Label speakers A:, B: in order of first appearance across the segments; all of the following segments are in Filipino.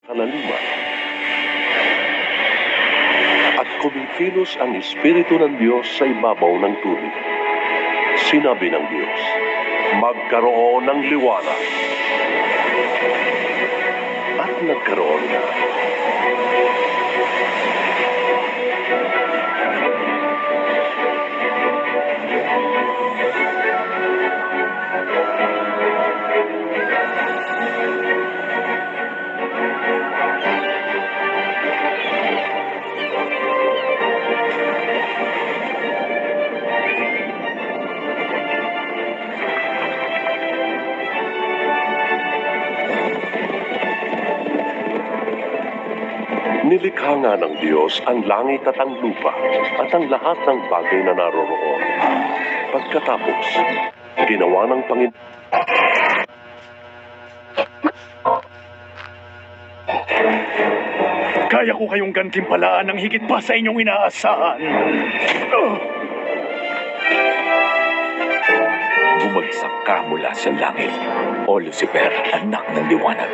A: Kalaliman. At kumikilos ang Espiritu ng Diyos sa ibabaw ng tubig. Sinabi ng Diyos, magkaroon ng liwanag. At nagkaroon na. Nilikha nga ng Diyos ang langit at ang lupa at ang lahat ng bagay na naroroon. Pagkatapos, ginawa ng Panginoon.
B: Kaya ko kayong gantimpalaan ng higit pa sa inyong inaasahan.
C: Bumagsak ka mula sa langit, O Lucifer, anak ng liwanag.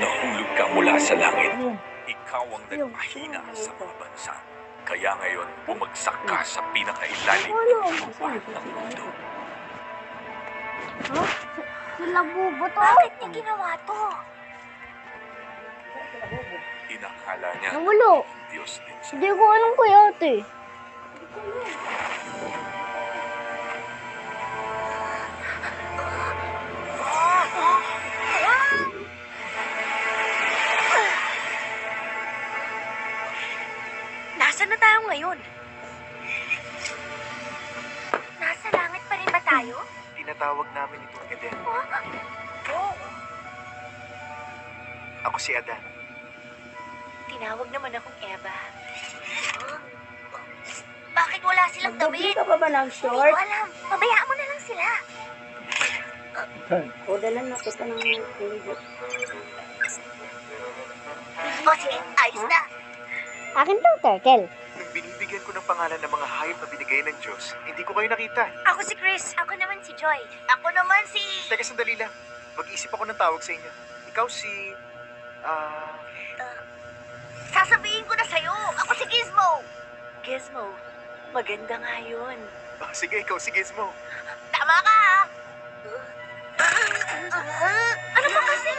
C: Nahulog ka mula sa langit. Ikaw ang nagpahina sa mga bansa. Kaya ngayon, bumagsak ka sa pinakailalim ng lupa ng mundo.
D: Ha? Sila bubo to?
E: Bakit niya ginawa to?
C: Inakala niya
D: Nawalo.
C: Diyos din siya.
D: Hindi ko alam kuya ate.
E: Nasaan na tayo ngayon? Nasa langit pa rin ba tayo?
F: Tinatawag namin itong Eden. Ako si Adan.
E: Tinawag naman akong Eva. Bakit wala silang
D: Magbibili
E: damit?
D: ka pa ba ng
E: Hindi
D: short?
E: ko alam. Pabayaan mo na lang sila.
D: O, dalan na kita ng favorite.
E: O sige, ayos na.
D: Akin to, turtle.
F: Nung binibigyan ko ng pangalan ng mga hayop na binigay ng Diyos, hindi ko kayo nakita.
E: Ako si Chris. Ako naman si Joy. Ako naman si...
F: Teka, sandali lang. Mag-isip ako ng tawag sa inyo. Ikaw si...
E: Sasabihin ko na sa'yo. Ako si Gizmo. Gizmo? Maganda nga yun.
F: sige, ikaw si Gizmo.
E: Tama ka, ha? Ano ba kasi?